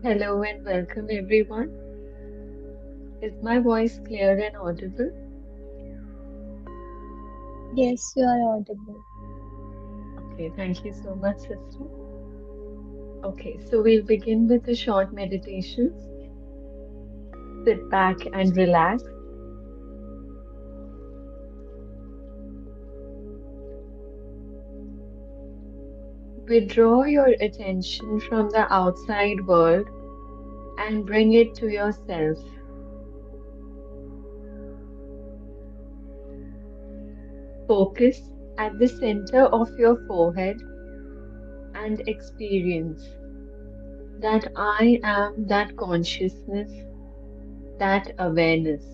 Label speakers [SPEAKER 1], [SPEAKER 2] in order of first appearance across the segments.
[SPEAKER 1] Hello and welcome everyone. Is my voice clear and audible?
[SPEAKER 2] Yes, you are audible.
[SPEAKER 1] Okay, thank you so much, sister. Okay, so we'll begin with a short meditation. Sit back and relax. Withdraw your attention from the outside world and bring it to yourself. Focus at the center of your forehead and experience that I am that consciousness, that awareness.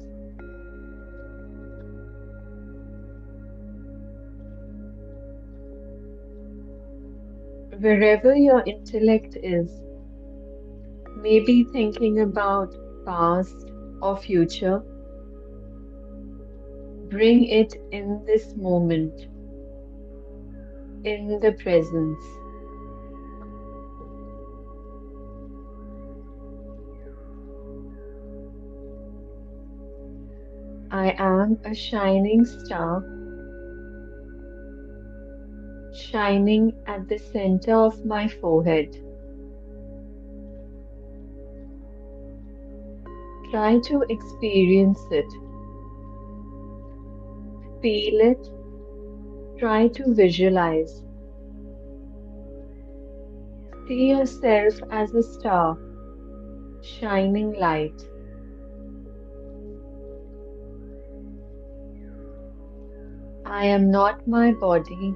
[SPEAKER 1] Wherever your intellect is, maybe thinking about past or future, bring it in this moment, in the presence. I am a shining star, shining at the center of my forehead. Try to experience it, feel it, try to visualize. See yourself as a star, shining light. I am not my body,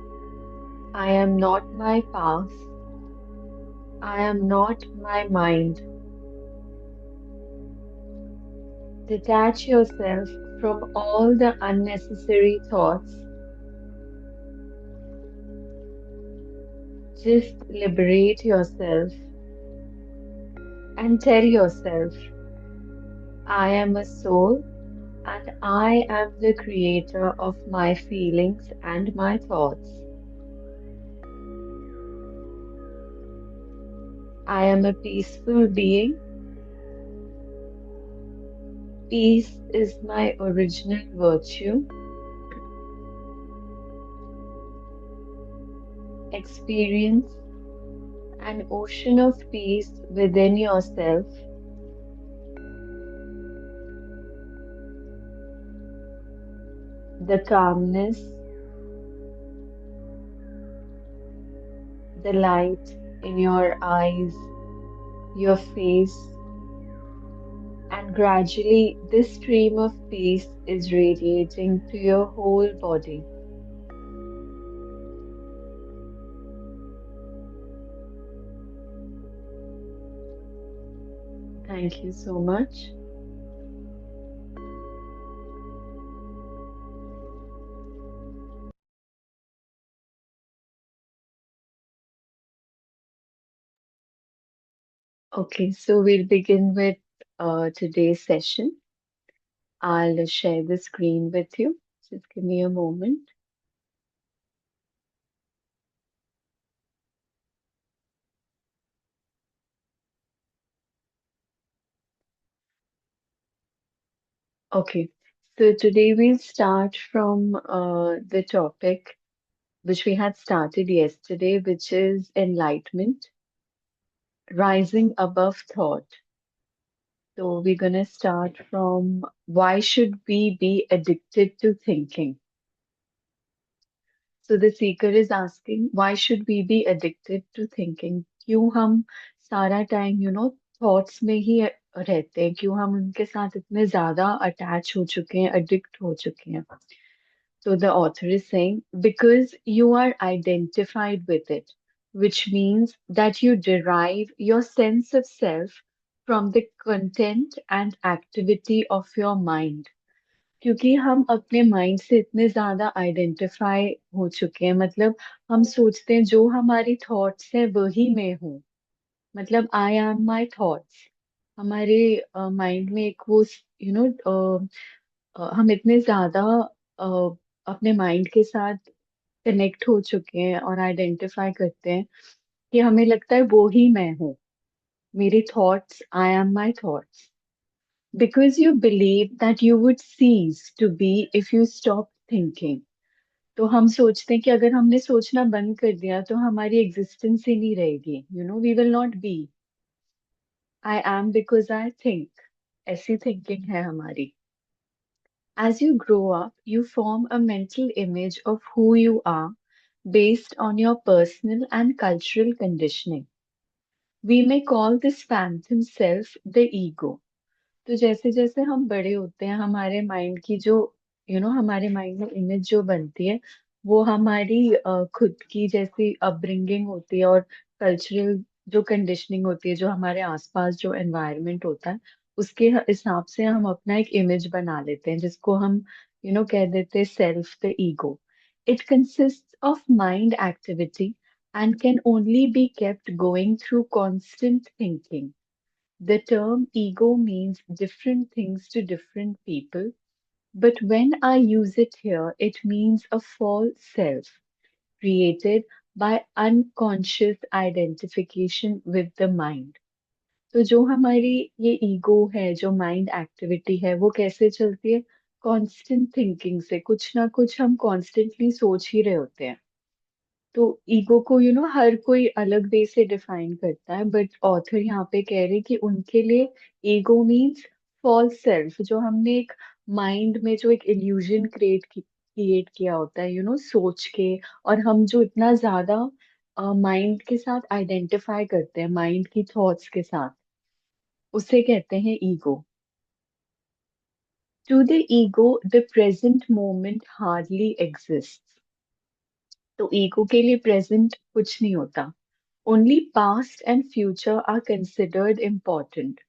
[SPEAKER 1] I am not my past, I am not my mind. Detach yourself from all the unnecessary thoughts. Just liberate yourself and tell yourself, I am a soul and I am the creator of my feelings and my thoughts. I am a peaceful being. Peace is my original virtue. Experience an ocean of peace within yourself. The calmness, the light in your eyes, your face, and gradually this stream of peace is radiating to your whole body. Thank you so much. Okay, so we'll begin with today's session. I'll share the screen with you. Just give me a moment. Okay, so today we'll start from the topic which we had started yesterday, which is enlightenment, rising above thought. So we're going to start from why should we be addicted to thinking? So the seeker is asking, why should we be addicted to thinking? क्यों हम सारा time thoughts में ही रहते हैं? क्यों हम उनके साथ इतने ज्यादा अटैच हो चुके हैं, एडिक्ट हो चुके हैं? So the author is saying, because you are identified with it, which means that you derive your sense of self from the content and activity of your mind. क्योंकि हम अपने माइंड से इतने ज्यादा आइडेंटिफाई हो चुके हैं, मतलब हम सोचते हैं जो हमारी थॉट्स है वही मैं हूँ। मतलब आई एम माई थॉट्स। हमारे माइंड में एक वो हम इतने ज्यादा अपने माइंड के साथ कनेक्ट हो चुके हैं और आइडेंटिफाई करते हैं कि हमें लगता है वो ही मैं हूँ। मेरे thoughts, I am my thoughts, because you believe that you would cease to be if you stop thinking. तो हम सोचते हैं कि अगर हमने सोचना बंद कर दिया तो हमारी एग्जिस्टेंस ही नहीं रहेगी, we will not be. I am because I think, ऐसी थिंकिंग है हमारी। As you grow up, you form a mental image of who you are based on your personal and cultural conditioning. We may call this phantom self the ego. तो जैसे जैसे हम बड़े होते हैं, हमारे माइंड की जो हमारे माइंड में इमेज जो बनती है, वो हमारी खुद की जैसी अपब्रिंगिंग होती है और कल्चरल जो कंडीशनिंग होती है, जो हमारे आसपास जो एनवायरनमेंट होता है, उसके हिसाब से हम अपना एक इमेज बना लेते हैं, जिसको हम कह देते हैं self the ego. It consist of mind activity and can only be kept going through constant thinking. The term ego means different things to different people, but when I use it here, it means a false self created by unconscious identification with the mind. तो जो हमारी ये ego है, जो mind activity है, वो कैसे चलती है? कॉन्स्टेंट थिंकिंग से। कुछ ना कुछ हम कॉन्स्टेंटली सोच ही रहे होते हैं। तो ईगो को हर कोई अलग वे से डिफाइन करता है, बट ऑथर यहाँ पे कह रहे हैं कि उनके लिए ईगो मीन्स फॉल्स सेल्फ, जो हमने एक माइंड में जो एक इल्यूजन क्रिएट किया होता है, सोच के। और हम जो इतना ज्यादा माइंड के साथ आइडेंटिफाई करते हैं, माइंड की थॉट्स के साथ, उसे कहते हैं ego. To the ego the present moment hardly exist. तो ईगो के लिए प्रेजेंट कुछ नहीं होता। Only past and future are considered important.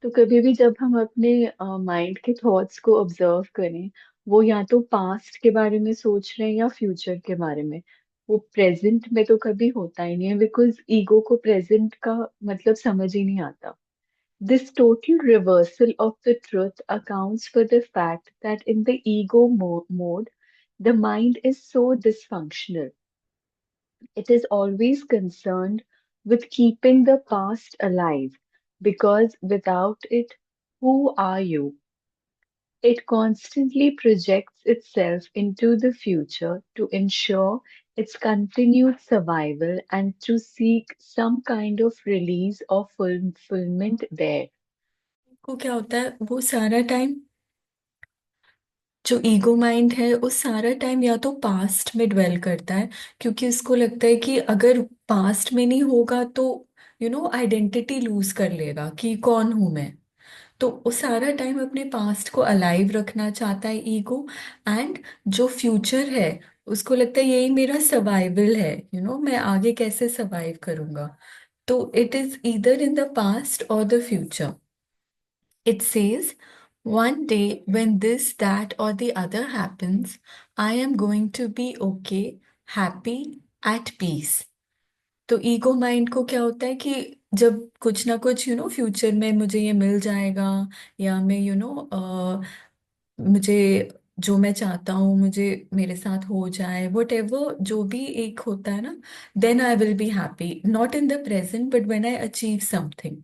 [SPEAKER 1] तो कभी भी जब हम अपने माइंड के थॉट्स को ऑब्जर्व करें, वो या तो पास्ट के बारे में सोच रहे हैं या फ्यूचर के बारे में। वो प्रेजेंट में तो कभी होता ही नहीं है, बिकॉज ईगो को प्रेजेंट का मतलब समझ ही नहीं आता। This total reversal of the truth accounts for the fact that in the ego mode, the mind is so dysfunctional. It is always concerned with keeping the past alive, because without it, who are you? It constantly projects itself into the future to ensure its continued survival and to seek some kind of release or fulfillment there.
[SPEAKER 3] को क्या होता है वो सारा time, जो ego mind है उस सारा टाइम या तो पास्ट में ड्वेल करता है, क्योंकि उसको लगता है कि अगर पास्ट में नहीं होगा तो आइडेंटिटी लूज कर लेगा कि कौन हूं मैं। तो वो सारा टाइम अपने पास्ट को अलाइव रखना चाहता है ईगो। एंड जो फ्यूचर है, उसको लगता है यही मेरा सर्वाइवल है, मैं आगे कैसे सर्वाइव करूंगा। तो it is either in the past और the future. It says, one day when this, that, or the other happens, I am going to be okay, happy, at peace. तो ईगो माइंड को क्या होता है कि जब कुछ ना कुछ फ्यूचर में मुझे ये मिल जाएगा, या मैं मुझे जो मैं चाहता हूँ मुझे मेरे साथ हो जाए, वट एवर जो भी एक होता है ना, then I will be happy, not in the present but when I achieve something.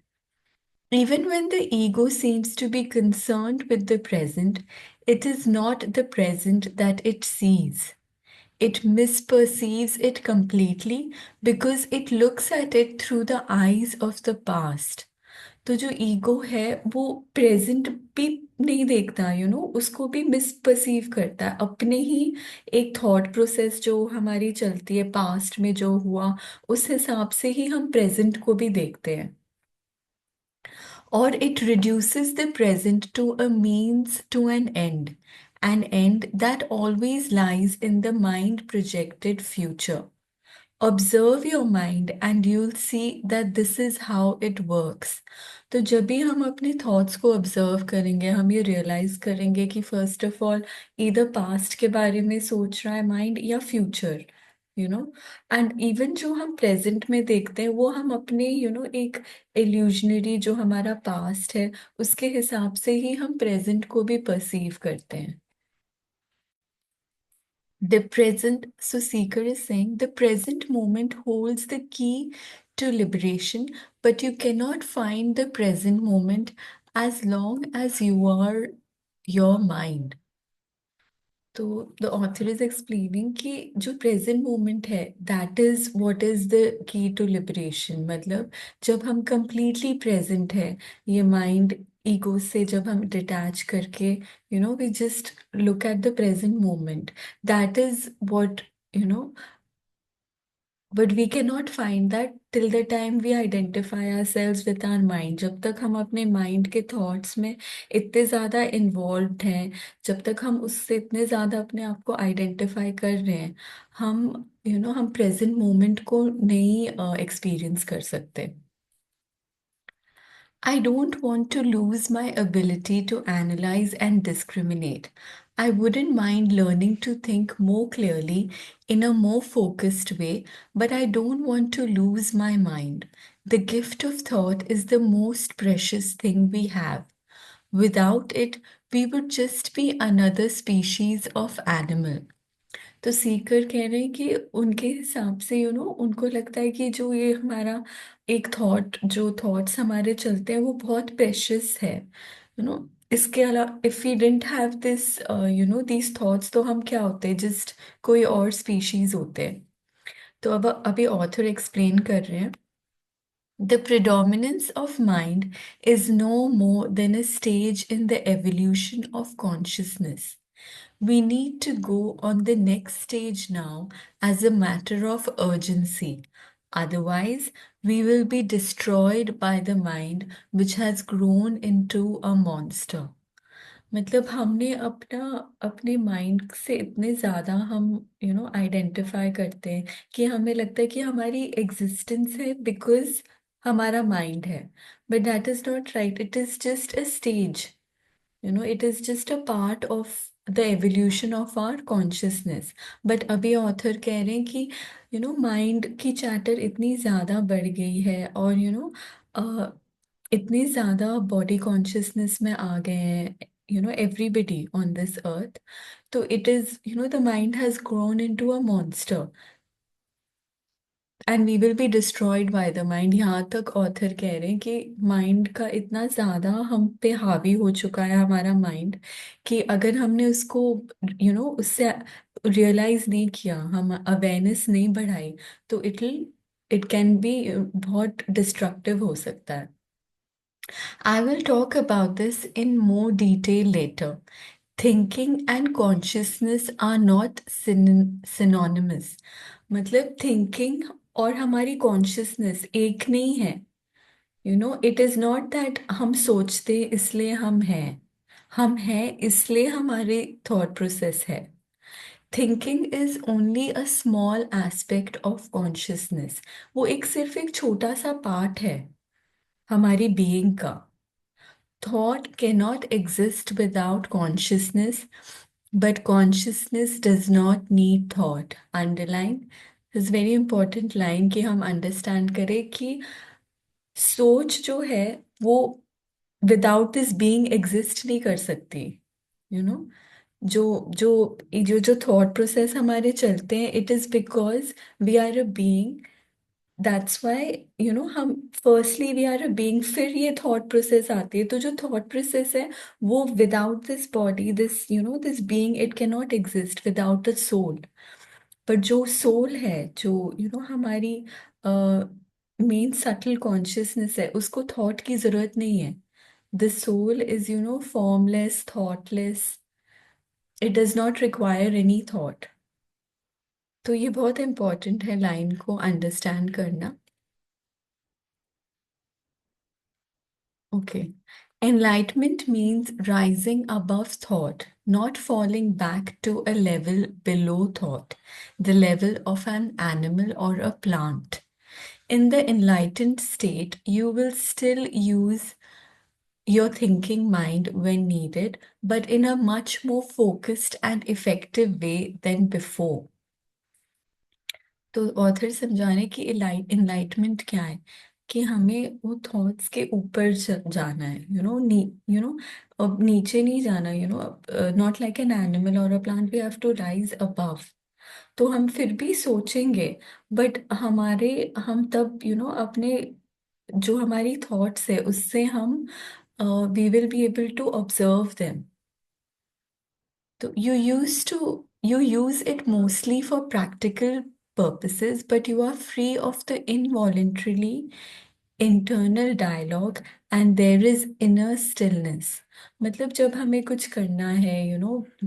[SPEAKER 3] Even when the ego seems to be concerned with the present, it is not the present that it sees. It misperceives it completely because it looks at it through the eyes of the past. तो जो ego है वो present भी नहीं देखता, उसको भी मिसपर्सीव करता है अपने ही एक थॉट प्रोसेस जो हमारी चलती है पास्ट में जो हुआ, उस हिसाब से ही हम प्रेजेंट को भी देखते हैं। Or it reduces the present to a means to an end that always lies in the mind projected future. Observe your mind and you'll see that this is how it works. तो जब भी हम अपने thoughts को observe करेंगे, हम ये realise करेंगे कि फर्स्ट ऑफ ऑल इधर पास्ट के बारे में सोच रहा है माइंड या future, you know and even जो हम प्रेजेंट में देखते हैं वो हम अपने एक इल्यूजनरी जो हमारा पास्ट है उसके हिसाब से ही हम प्रेजेंट को भी परसीव करते हैं। The present, so Seeker is saying, the present moment holds the key to liberation, but you cannot find the present moment as long as you are your mind. तो द ऑथर इज एक्सप्लेनिंग कि जो present moment है that is what is the key to liberation. मतलब जब हम completely present है, ये mind ego से जब हम डिटैच करके we just look at the present moment, that is what you know but we can not find that till the time we identify our selves with our mind. जब तक हम अपने mind के thoughts में इतने ज़्यादा involve हैं, जब तक हम उससे इतने ज़्यादा अपने आप को आइडेंटिफाई कर रहे हैं, हम हम प्रेजेंट मोमेंट को नहीं एक्सपीरियंस कर सकते। I don't want to lose my ability to analyze and discriminate. I wouldn't mind learning to think more clearly in a more focused way, but I don't want to lose my mind. The gift of thought is the most precious thing we have. Without it, we would just be another species of animal. तो सीकर कह रहे हैं कि उनके हिसाब से उनको लगता है कि जो ये हमारा एक थॉट, जो थॉट्स हमारे चलते हैं वो बहुत प्रेशियस है। इसके अलावा if we didn't have this these thoughts, तो हम क्या होते हैं, जस्ट कोई और स्पीशीज होते हैं। तो अब अभी ऑथर एक्सप्लेन कर रहे हैं, the predominance of mind is no more than a stage in the evolution of consciousness. We need to go on the next stage now as a matter of urgency. Otherwise, we will be destroyed by the mind which has grown into a monster. मतलब हमने अपना अपने mind से इतने ज़्यादा हम identify करते हैं कि हमें लगता है कि हमारी एग्जिस्टेंस है बिकॉज हमारा माइंड है। But that is not right, it is just a stage, it is just a part of the evolution of our consciousness. But अभी ऑथर कह रहे हैं कि माइंड की चैटर इतनी ज़्यादा बढ़ गई है और इतने ज़्यादा बॉडी कॉन्शियसनेस में आ गए हैं everybody on this earth. तो it is the mind has grown into a monster and we will be destroyed by the mind. यहाँ तक ऑथर कह रहे हैं कि माइंड का इतना ज़्यादा हम पे हावी हो चुका है हमारा माइंड, कि अगर हमने उसको उससे रियलाइज नहीं किया, हम अवेयरनेस नहीं बढ़ाई, तो इट कैन बी बहुत डिस्ट्रक्टिव हो सकता है। I will talk about this in more detail later. Thinking and consciousness are not synonymous. मतलब thinking और हमारी consciousness एक नहीं है। it is not that हम सोचते इसलिए हम हैं इसलिए हमारे thought process है। Thinking is only a small aspect of consciousness. वो सिर्फ एक छोटा सा पार्ट है हमारी being का। Thought cannot exist without consciousness, but consciousness does not need thought. Underline this very important line कि हम understand करें कि सोच जो है वो without this being exist नहीं कर सकती। you know जो जो जो थॉट प्रोसेस हमारे चलते हैं, it is because we are a being. That's why हम firstly we are a being, फिर ये थॉट प्रोसेस आती है। तो जो थॉट प्रोसेस है वो without this body, this this being, it can not exist without the soul. पर जो सोल है, जो हमारी मेन सटल कॉन्शियसनेस है, उसको थॉट की जरूरत नहीं है। The soul is formless, thoughtless, it does not require any thought. तो ये बहुत इंपॉर्टेंट है लाइन को अंडरस्टैंड करना। Okay. Enlightenment means rising above thought, not falling back to a level below thought, the level of an animal or a plant. In the enlightened state, you will still use your thinking mind when needed, but in a much more focused and effective way than before. तो author समझा रहे हैं कि enlightenment क्या है, कि हमें वो थॉट्स के ऊपर जाना है, अब नीचे नहीं जाना, not like an animal or a plant, we have to rise above. तो हम फिर भी सोचेंगे, बट हम तब अपने जो हमारी थॉट्स है उससे हम we will be able to observe them. So you use it mostly for practical purposes, but you are free of the involuntarily internal dialogue and there is inner stillness. मतलब जब हमें कुछ करना है,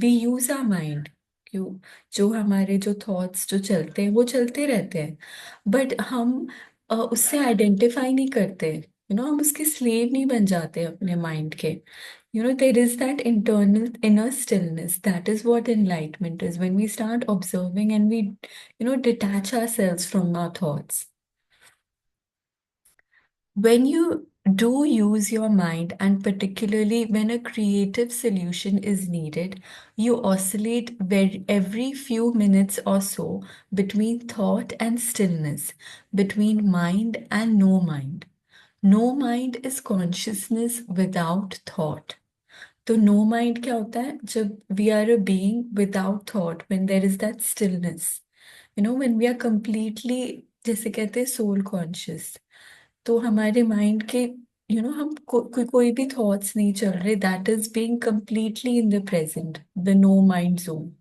[SPEAKER 3] we use our mind. क्यों? जो thoughts जो चलते हैं वो चलते रहते हैं, बट हम उससे आइडेंटिफाई नहीं करते, हम उसके स्लेव नहीं बन जाते अपने माइंड के। There is that internal inner stillness. That is what enlightenment is. When we start observing and we, detach ourselves from our thoughts. When you do use your mind, and particularly when a creative solution is needed, you oscillate every few minutes or so between thought and stillness, between mind and no mind. No mind is consciousness without thought. तो no mind क्या होता है? जब we are a being without thought, when there is that stillness, when we are completely, जैसे कहते हैं soul conscious, तो हमारे माइंड के हम कोई भी थॉट्स नहीं चल रहे, that is being completely in the present, the no mind zone.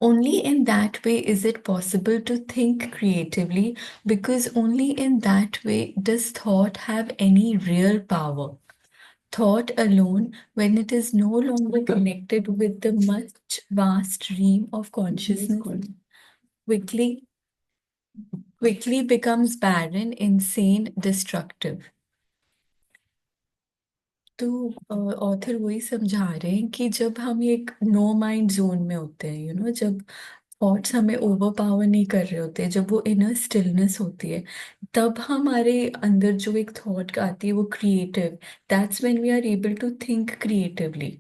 [SPEAKER 3] Only in that way is it possible to think creatively, because only in that way does thought have any real power. Thought alone, when it is no longer connected with the much vast realm of consciousness, quickly quickly becomes barren, insane, destructive. तो author वही समझा रहे हैं कि जब हम एक no mind zone में होते हैं, जब थॉट्स हमें ओवर पावर नहीं कर रहे होते, जब वो इनर स्टिलनेस होती है, तब हमारे अंदर जो एक थॉट आती है वो creative, that's when we are able to think creatively.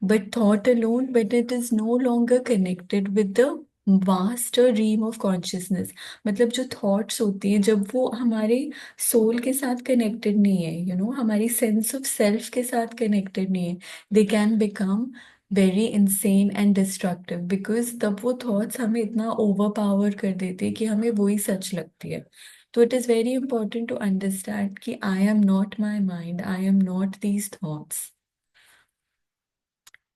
[SPEAKER 3] But thought alone, when it is no longer connected with the vaster realm of consciousness, मतलब जो थॉट्स होती हैं जब वो हमारे सोल के साथ कनेक्टेड नहीं है, हमारी सेंस ऑफ सेल्फ के साथ कनेक्टेड नहीं है, they can become very insane and destructive, because तब वो थॉट्स हमें इतना ओवर पावर कर देते हैं कि हमें वही सच लगती है. तो it is very important to understand कि I am not my mind, I am not these thoughts.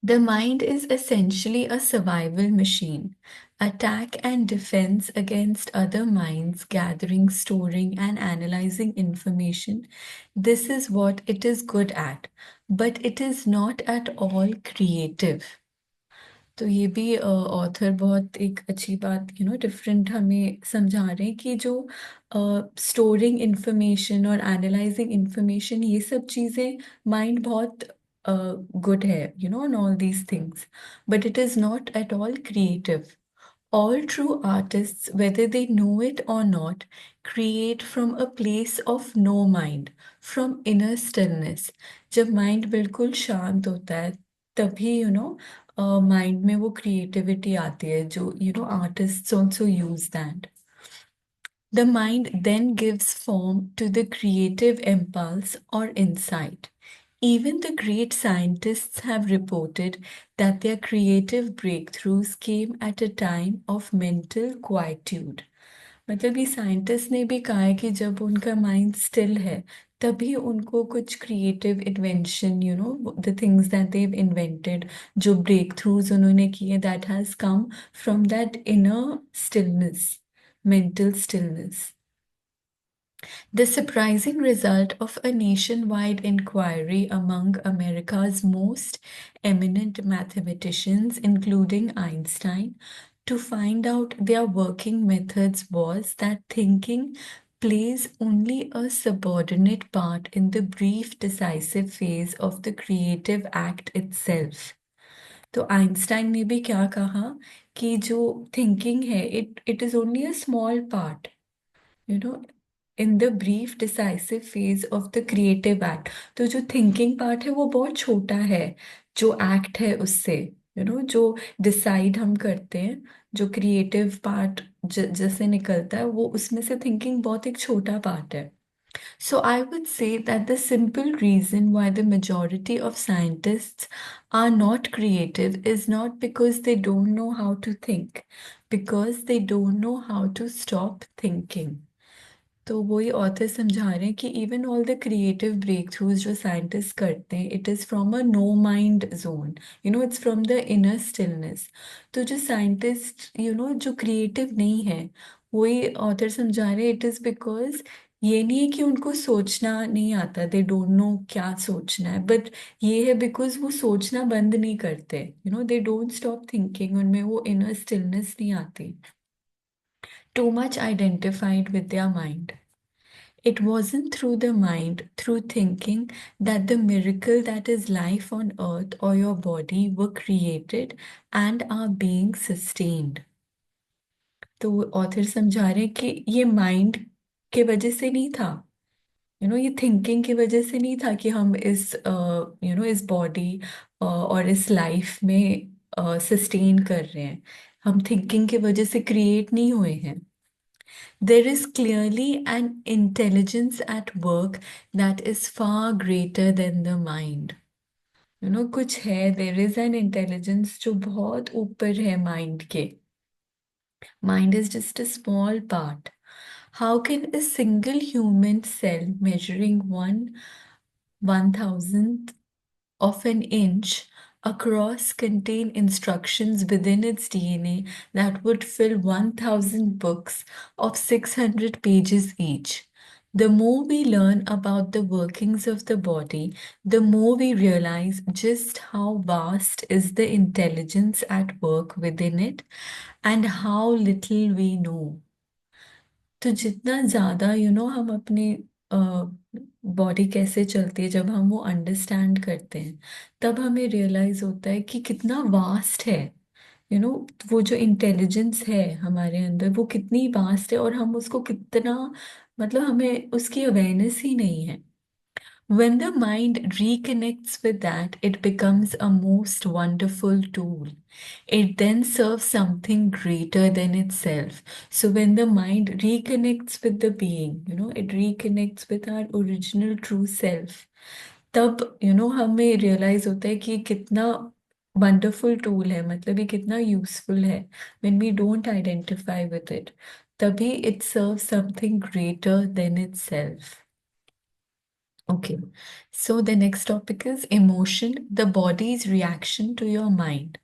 [SPEAKER 3] The mind is essentially a survival machine, attack and defense against other minds, gathering, storing, and analyzing information. This is what it is good at, but it is not at all creative. तो ये भी author बहुत एक अच्छी बात, different हमें समझा रहे हैं कि जो स्टोरिंग इंफॉर्मेशन और एनालाइजिंग इंफॉर्मेशन, ये सब चीज़ें माइंड बहुत good है, on all these things, but it is not at all creative. All true artists, whether they know it or not, create from a place of no mind, from inner stillness. जब mind बिल्कुल शांत होता है, तभी mind में वो creativity आती है, जो artists also use that. The mind then gives form to the creative impulse or insight. Even the great scientists have reported that their creative breakthroughs came at a time of mental quietude. मतलब ये scientist ने भी कहा है कि जब उनका mind still है, तभी उनको कुछ creative invention, the things that they invented, जो ब्रेक थ्रूज उन्होंने किए, that has come from that inner stillness, mental stillness. The surprising result of a nationwide inquiry among America's most eminent mathematicians, including Einstein, to find out their working methods was that thinking plays only a subordinate part in the brief decisive phase of the creative act itself. तो Einstein ने भी क्या कहा कि जो thinking है, it is only a small part, you know in the brief decisive phase of the creative act. तो जो थिंकिंग पार्ट है वो बहुत छोटा है जो एक्ट है उससे. जो डिसाइड हम करते हैं, जो क्रिएटिव पार्ट जैसे निकलता है, वो उसमें से थिंकिंग बहुत एक छोटा पार्ट है. So I would say that the simple reason why the majority of scientists are not creative is not because they don't know how to think, because they don't know how to stop thinking. तो वही author समझा रहे हैं कि even all the creative breakthroughs जो scientist करते हैं, it is from a no mind zone. It's from the inner stillness. तो जो साइंटिस्ट जो क्रिएटिव नहीं है, वही ऑथर समझा रहे हैं, इट इज़ बिकॉज ये नहीं है कि उनको सोचना नहीं आता, दे डोंट नो क्या सोचना है, बट ये है बिकॉज वो सोचना बंद नहीं करते. They don't stop thinking. उनमें वो इनर स्टिलनेस नहीं आती. Too much identified with their mind. It wasn't through the mind, through thinking, that the miracle that is life on earth or your body were created and are being sustained. तो author समझा रहे हैं कि ये mind के वजह से नहीं था. ये थिंकिंग की वजह से नहीं था कि हम इस बॉडी और इस लाइफ में सस्टेन कर रहे हैं. हम थिंकिंग की वजह से क्रिएट नहीं हुए हैं. There is clearly an intelligence at work that is far greater than the mind. कुछ है, there is an intelligence जो बहुत ऊपर है माइंड के. Mind is just a small part. How can a single human cell measuring 1/1000th of an inch across contain instructions within its DNA that would fill 1,000 books of 600 pages each? The more we learn about the workings of the body, the more we realize just how vast is the intelligence at work within it and how little we know. तो जितना ज्यादा हम अपने body कैसे चलती है, जब हम वो अंडरस्टैंड करते हैं, तब हमें रियलाइज होता है कि कितना वास्ट है. यू नो वो जो इंटेलिजेंस है हमारे अंदर, वो कितनी वास्ट है, और हम उसको कितना, मतलब हमें उसकी अवेयरनेस ही नहीं है. When the mind reconnects with that, it becomes a most wonderful tool. It then serves something greater than itself. So when the mind reconnects with the being, it reconnects with our original true self. तब हमें realise होता है कि ये कितना wonderful tool है, मतलब ये कितना यूजफुल है. When we don't identify with it, तभी it serves something greater than itself. Okay, so the next topic is emotion, the body's reaction to your mind.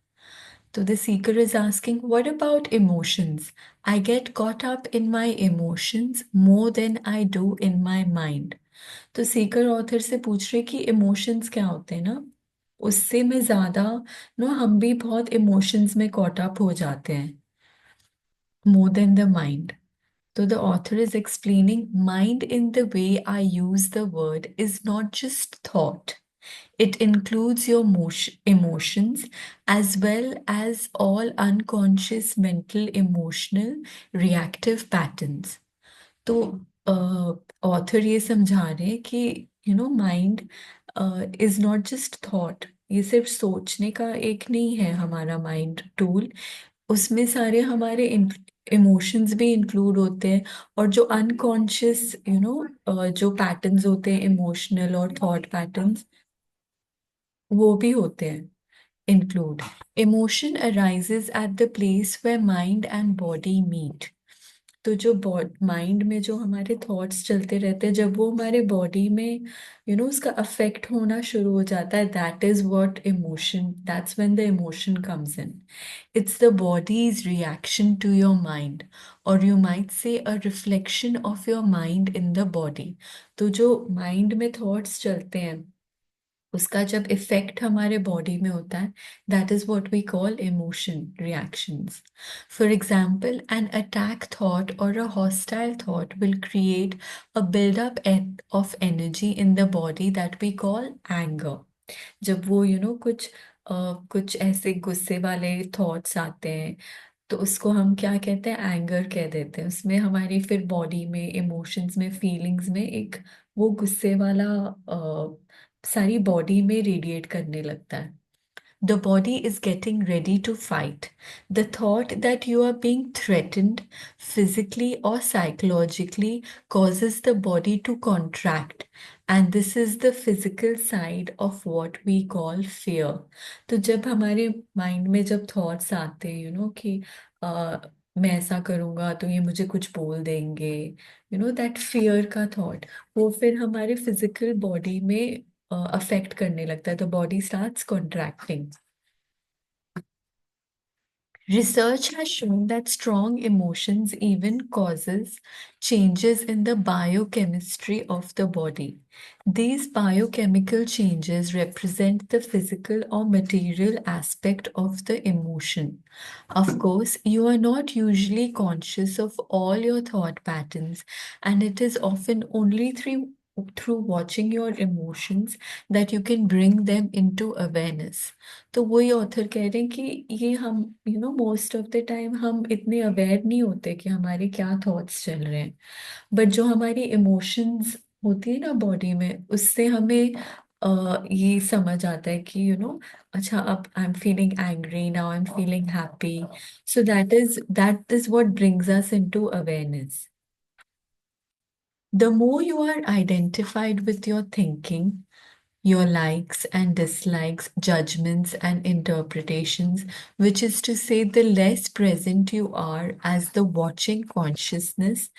[SPEAKER 3] So the seeker is asking, what about emotions? I get caught up in my emotions more than I do in my mind. तो Sikar author से पूछ रहे कि emotions क्या होते हैं ना, उससे मैं ज्यादा हम भी बहुत इमोशंस में कॉट अप हो जाते हैं, more than the mind. So the author is explaining mind in the way I use the word is not just thought. It includes your emotions as well as all unconscious mental emotional reactive patterns. तो author ये समझा रहे हैं कि mind is not just thought. ये सिर्फ सोचने का एक नहीं है हमारा माइंड टूल. उसमें सारे हमारे इमोशंस भी इंक्लूड होते हैं, और जो अनकॉन्शियस जो पैटर्न्स होते हैं, इमोशनल और थॉट पैटर्न्स, वो भी होते हैं include. Emotion arises at the place where mind and body meet. तो जो माइंड में जो हमारे थॉट्स चलते रहते हैं, जब वो हमारे बॉडी में उसका अफेक्ट होना शुरू हो जाता है, that is what emotion, that's when the emotion comes in. It's the body's reaction to your mind, और you might say a reflection of your mind in the body. तो जो माइंड में थॉट्स चलते हैं, उसका जब इफेक्ट हमारे body में होता है, that is what we call emotion reactions. For example, an attack thought और a hostile thought will create a buildup of energy in the body that we call anger. जब वो कुछ ऐसे गुस्से वाले थॉट्स आते हैं, तो उसको हम क्या कहते हैं, एंगर कह देते हैं. उसमें हमारी फिर बॉडी में, इमोशंस में, फीलिंग्स में एक वो गुस्से वाला सारी बॉडी में रेडिएट करने लगता है. The body is getting ready to fight. The thought that you are being threatened physically or psychologically causes the body to contract. And this is the physical side of what we call fear. तो जब हमारे mind में जब thoughts आते हैं कि मैं ऐसा करूंगा तो ये मुझे कुछ बोल देंगे, दैट फियर का थॉट, वो फिर हमारे फिजिकल बॉडी में अफेक्ट करने लगता है, तो body starts contracting. Research has shown that strong emotions even causes changes in the biochemistry of the body. These biochemical changes represent the physical or material aspect of the emotion. Of course, you are not usually conscious of all your thought patterns, and it is often only through watching your emotions that you can bring them into awareness. तो वही author कह रहे हैं कि ये हम most of the time हम इतने अवेयर नहीं होते कि हमारे क्या थॉट्स चल रहे हैं, बट जो हमारी इमोशंस होती है ना बॉडी में, उससे हमें ये समझ आता है कि अच्छा अब I am feeling angry, now I am feeling happy. So that is what brings us into awareness. The more you are identified with your thinking, your likes and dislikes, judgments and interpretations, which is to say, the less present you are as the watching consciousness,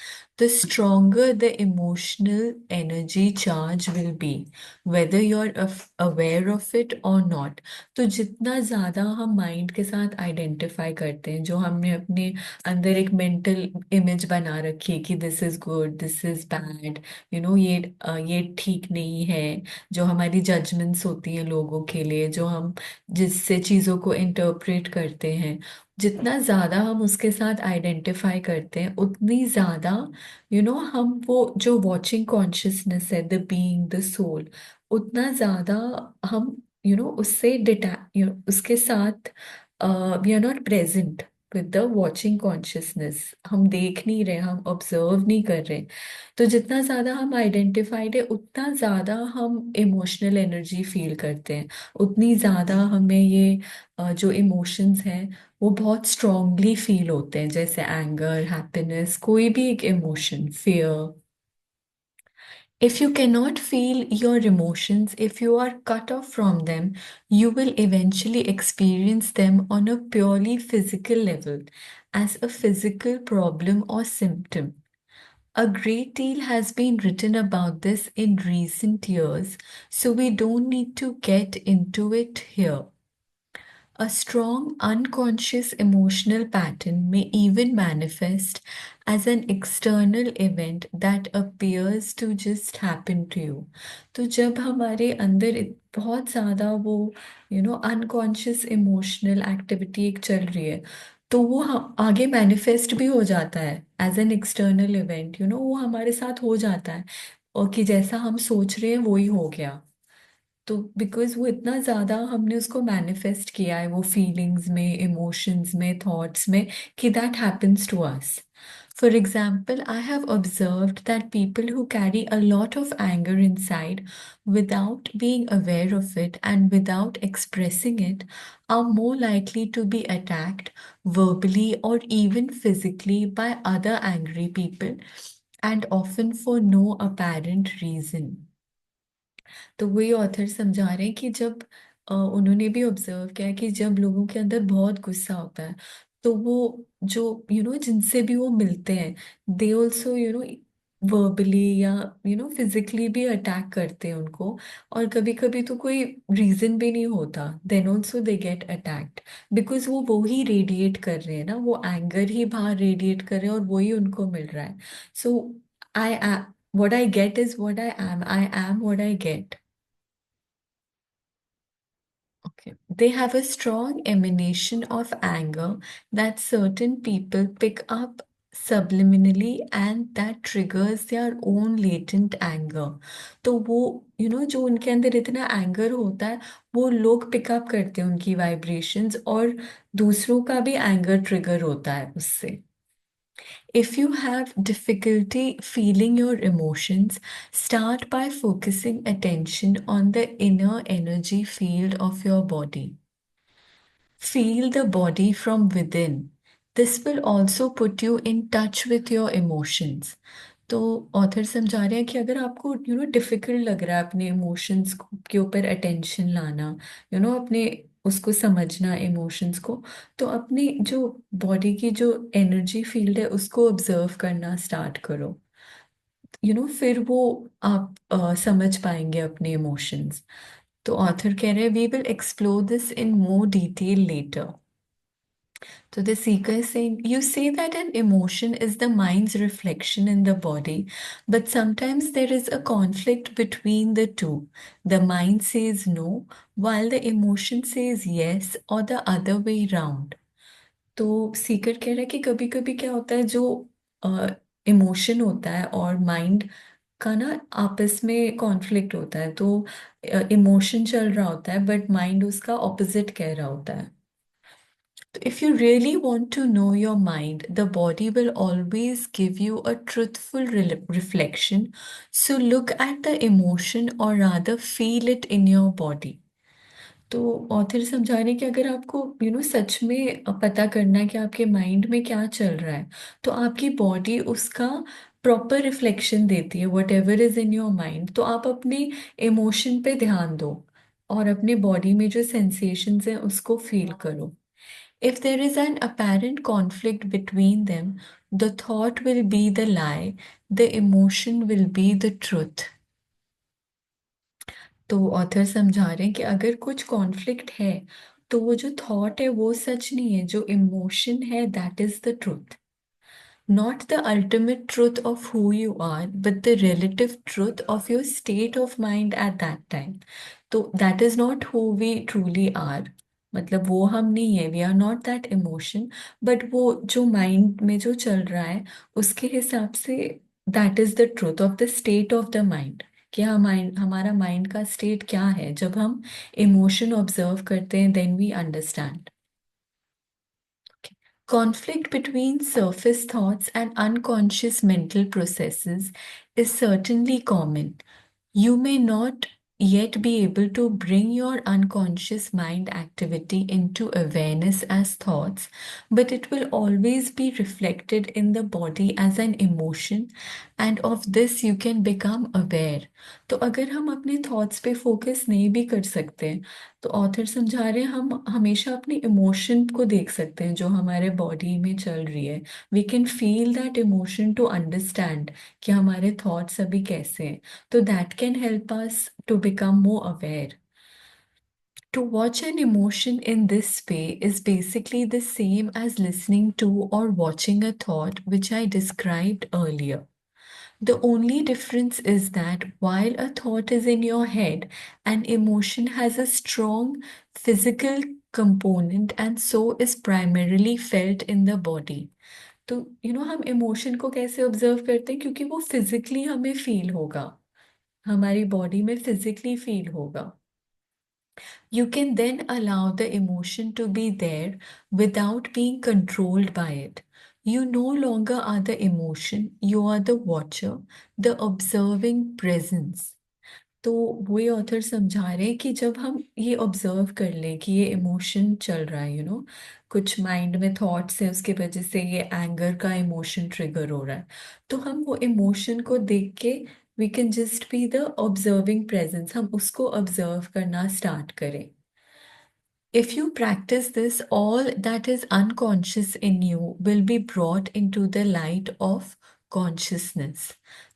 [SPEAKER 3] the stronger the emotional energy charge will be, whether you're aware of it or not. तो जितना ज़्यादा हम mind के साथ identify करते हैं, जो हमने अपने अंदर एक मेंटल इमेज बना रखी है कि this is good, this is bad, ये ठीक नहीं है, जो हमारी जजमेंट्स होती हैं लोगों के लिए, जो हम जिससे चीज़ों को इंटरप्रेट करते हैं, जितना ज़्यादा हम उसके साथ आइडेंटिफाई करते हैं, उतनी ज़्यादा हम वो जो वॉचिंग कॉन्शियसनेस है, द बीइंग, द सोल, उतना ज़्यादा हम उससे उसके साथ we are not present with the watching consciousness. हम देख नहीं रहे, हम ऑब्जर्व नहीं कर रहे. तो जितना ज्यादा हम आइडेंटिफाइड है, उतना ज्यादा हम इमोशनल एनर्जी फील करते हैं, उतनी ज्यादा हमें ये जो इमोशंस हैं वो बहुत स्ट्रांगली फील होते हैं, जैसे एंगर, हैप्पीनेस, कोई भी एक emotion, fear. If you cannot feel your emotions, if you are cut off from them, you will eventually experience them on a purely physical level, as a physical problem or symptom. A great deal has been written about this in recent years, so we don't need to get into it here. A strong unconscious emotional pattern may even manifest as an external event that appears to just happen to you. तो जब हमारे अंदर बहुत ज़्यादा वो unconscious emotional activity एक चल रही है, तो वो आगे मैनिफेस्ट भी हो जाता है एज एन एक्सटर्नल इवेंट. वो हमारे साथ हो जाता है, और कि जैसा हम सोच रहे हैं वो ही हो गया. तो बिकॉज वो इतना ज्यादा हमने उसको मैनिफेस्ट किया है, वो फीलिंग्स में, इमोशंस में, थॉट्स में, कि that happens to us. For example, I have observed that people who carry a lot of anger inside without being aware of it and without expressing it are more likely to be attacked verbally or even physically by other angry people, and often for no apparent reason. तो वही author समझा रहे हैं कि जब उन्होंने भी observe किया है कि जब लोगों के अंदर बहुत गुस्सा होता है, तो वो जो जिनसे भी वो मिलते हैं, दे ऑल्सो वर्बली या फिजिकली भी अटैक करते हैं उनको. और कभी कभी तो कोई रीजन भी नहीं होता, then also they get attacked, because वो ही रेडिएट कर रहे हैं ना, वो एंगर ही बाहर रेडिएट कर रहे हैं और वही उनको मिल रहा है. सो आई what I get is what I am. I am what I get. Okay. They have a strong emanation of anger that certain people pick up subliminally, and that triggers their own latent anger. तो वो जो उनके अंदर इतना anger होता है, वो लोग पिकअप करते हैं उनकी वाइब्रेशंस, और दूसरों का भी एंगर ट्रिगर होता है उससे. If you have difficulty feeling your emotions, start by focusing attention on the inner energy field of your body. Feel the body from within. This will also put you in touch with your emotions. तो author समझा रहे हैं कि अगर आपको difficult लग रहा है अपने इमोशंस के ऊपर अटेंशन लाना, अपने उसको समझना इमोशंस को, तो अपनी जो बॉडी की जो एनर्जी फील्ड है उसको ऑब्जर्व करना स्टार्ट करो। फिर वो आप समझ पाएंगे अपने इमोशंस। तो ऑथर कह रहे हैं we will explore this in more detail later. So the seeker is saying, you say that an emotion is the mind's reflection in the body, but sometimes there is a conflict between the two. The mind says no, while the emotion says yes, or the other way round. तो सीकर कह रहा है कि कभी कभी क्या होता है, जो इमोशन होता है और माइंड का ना आपस में कॉन्फ्लिक्ट होता है। तो इमोशन चल रहा होता है बट माइंड उसका ऑपोजिट कह रहा होता है। If you really want to know your mind, the body will always give you a truthful reflection. So look at the emotion or rather feel it in your body. तो author समझा रहे हैं कि अगर आपको सच में पता करना है कि आपके माइंड में क्या चल रहा है, तो आपकी बॉडी उसका प्रॉपर रिफ्लेक्शन देती है, what ever is in your mind. तो आप अपने इमोशन पे ध्यान दो और अपने बॉडी में जो सेंसेशंस हैं उसको फील करो। If there is an apparent conflict between them, the thought will be the lie, the emotion will be the truth. तो ऑथर समझा रहे हैं कि अगर कुछ कॉन्फ्लिक्ट है तो वो जो थॉट है वो सच नहीं है, जो इमोशन है that is the truth. Not the ultimate truth of who you are, but the relative truth of your state of mind at that time. तो that is not who we truly are। मतलब वो हम नहीं है, we are not that emotion, but वो जो mind में जो चल रहा है उसके हिसाब से that is the truth of the state of the mind। कि हमारा माइंड का स्टेट क्या है जब हम इमोशन ऑब्जर्व करते हैं, then we understand. Conflict between surface thoughts and unconscious mental processes is certainly common. You may not yet be able to bring your unconscious mind activity into awareness as thoughts, but it will always be reflected in the body as an emotion, and of this you can become aware. तो अगर हम अपने thoughts पे focus नहीं भी कर सकते, तो ऑथर समझा रहे हैं हम हमेशा अपने इमोशन को देख सकते हैं जो हमारे बॉडी में चल रही है। We can feel that emotion to understand कि हमारे थॉट्स अभी कैसे हैं। So that can help us to become more aware. To watch an emotion in this way is basically the same as listening to or watching a thought, which I described earlier. The only difference is that while a thought is in your head, an emotion has a strong physical component and so is primarily felt in the body. तो हम emotion को कैसे observe करते हैं, क्योंकि वो physically हमें feel होगा, हमारी बॉडी में फिजिकली फील होगा। You can then allow the emotion to be there without being controlled by it. You no longer are the emotion, you are the watcher, the observing presence. तो वही author समझा रहे हैं कि जब हम ये ऑब्जर्व कर लें कि ये इमोशन चल रहा है, कुछ माइंड में थॉट्स है उसके वजह से ये एंगर का इमोशन ट्रिगर हो रहा है, तो हम वो इमोशन को देख के we can just be the observing presence, हम उसको ऑब्जर्व करना स्टार्ट करें। If you practice this, all that is unconscious in you will be brought into the light of consciousness.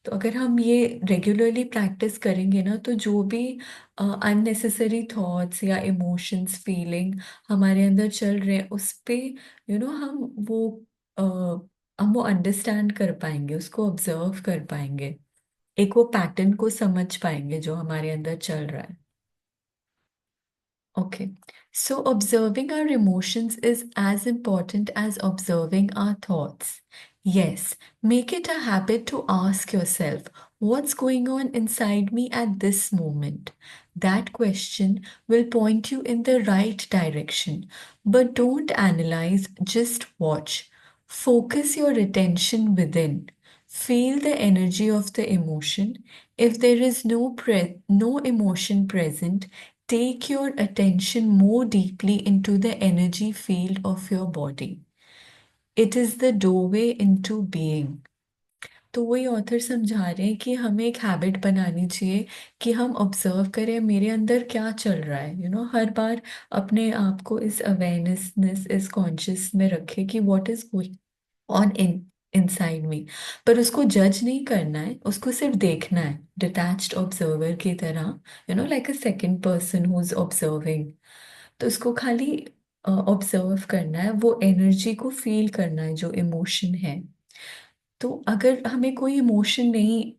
[SPEAKER 3] तो अगर हम ये रेगुलरली प्रैक्टिस करेंगे ना, तो जो भी अननेसेसरी थॉट्स या इमोशंस फीलिंग हमारे अंदर चल रहे हैं उस पे हम वो अंडरस्टैंड कर पाएंगे, उसको ऑब्जर्व कर पाएंगे, एक वो पैटर्न को समझ पाएंगे जो हमारे अंदर चल रहा है। Okay, so observing our emotions is as important as observing our thoughts. Yes, make it a habit to ask yourself, what's going on inside me at this moment? That question will point you in the right direction. But don't analyze, just watch. Focus your attention within. Feel the energy of the emotion. If there is no emotion present, take your attention more deeply into the energy field of your body. It is the doorway into being. तो वही author समझा रहे हैं कि हमें एक habit बनानी चाहिए कि हम ऑब्जर्व करें मेरे अंदर क्या चल रहा है, हर बार अपने आप को इस अवेयरनेसनेस, इस कॉन्शियस में रखें कि what is going on inside me. पर उसको जज नहीं करना है, उसको सिर्फ देखना है डिटैच्ड ऑब्जर्वर की तरह, like a second person who is observing. तो उसको खाली ऑब्जर्व करना है, वो एनर्जी को फील करना है जो इमोशन है। तो अगर हमें कोई इमोशन नहीं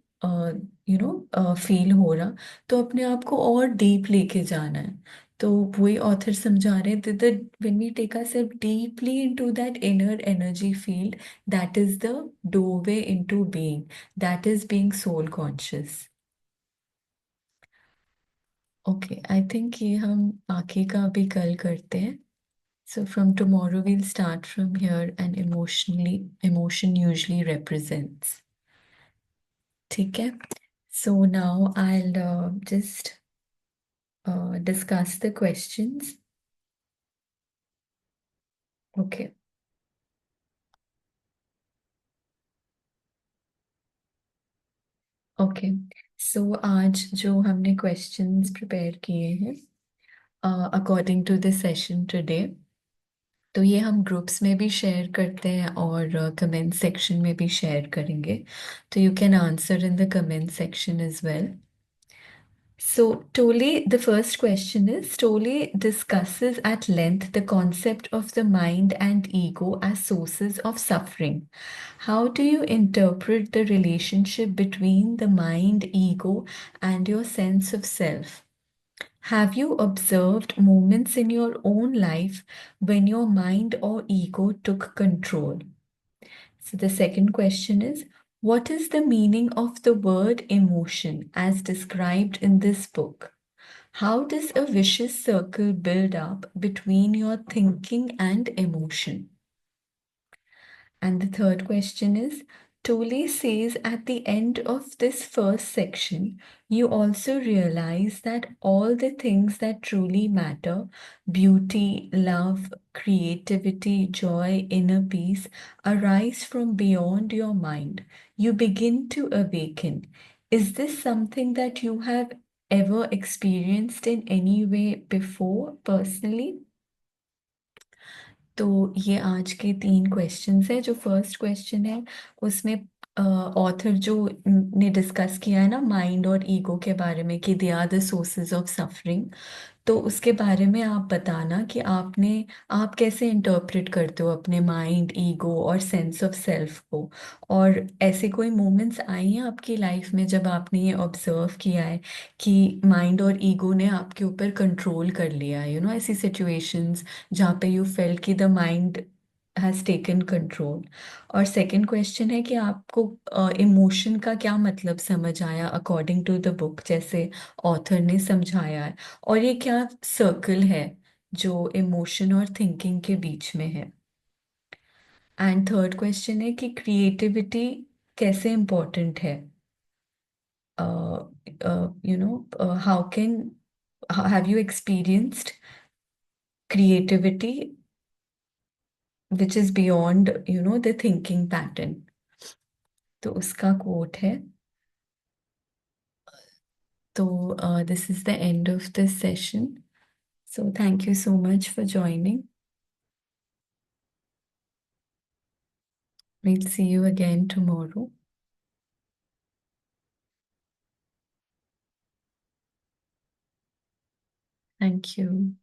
[SPEAKER 3] फील हो रहा, तो अपने आप को और डीप लेके जाना है। तो वही ऑथर समझा रहे थे that when we take a self deeply into that inner energy field, that is the doorway into being, that is being soul conscious. Okay, I think ये हम बाकी का भी कल करते हैं। So from tomorrow we'll start from here, and emotion usually represents. ठीक है? So now I'll just discuss the questions. Okay. Okay. So आज जो हमने questions prepare किए हैं according to the session today, तो ये हम ग्रुप्स में भी शेयर करते हैं और कमेंट सेक्शन में भी शेयर करेंगे। तो you can answer in the comment section as well. So, the first question is Tolle discusses at length the concept of the mind and ego as sources of suffering. How do you interpret the relationship between the mind, ego, and your sense of self? Have you observed moments in your own life when your mind or ego took control? So the second question is, what is the meaning of the word emotion as described in this book? How does a vicious circle build up between your thinking and emotion? And the third question is, Tolle says at the end of this first section, you also realize that all the things that truly matter, beauty, love, creativity, joy, inner peace, arise from beyond your mind. You begin to awaken. Is this something that you have ever experienced in any way before, personally? तो ये आज के तीन questions है। जो first question है उसमें author जो ने डिस्कस किया है ना माइंड और ईगो के बारे में कि they are the sources of suffering, तो उसके बारे में आप बताना कि आप कैसे इंटरप्रेट करते हो अपने माइंड, ईगो और सेंस ऑफ सेल्फ को। और ऐसे कोई मोमेंट्स आई हैं आपकी लाइफ में जब आपने ये ऑब्जर्व किया है कि माइंड और ईगो ने आपके ऊपर कंट्रोल कर लिया है, ऐसी सिचुएशंस जहाँ पे यू फेल कि the mind has taken control. और सेकंड क्वेश्चन है कि आपको इमोशन का क्या मतलब समझ आया अकॉर्डिंग टू द बुक, जैसे ऑथर ने समझाया है, और ये क्या सर्कल है जो इमोशन और थिंकिंग के बीच में है। एंड थर्ड क्वेश्चन है कि क्रिएटिविटी कैसे इम्पोर्टेंट है, how can have you experienced creativity which is beyond the thinking pattern। तो उसका कोट है। तो this is the end of this session, so thank you so much for joining। We'll see you again tomorrow। Thank you।